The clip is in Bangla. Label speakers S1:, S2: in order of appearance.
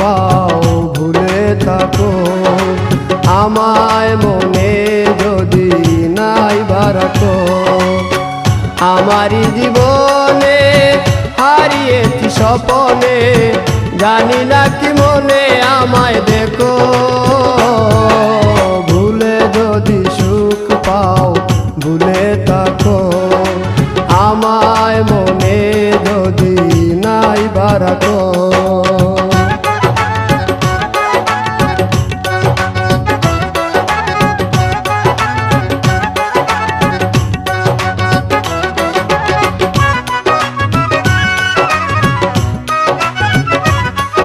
S1: পাও ভুলে থাকো আমায় মনে যদি নাই বারাকো। আমারি জীবনে হারিয়েছি স্বপনে, জানি না কি মনে আমায় দেখো।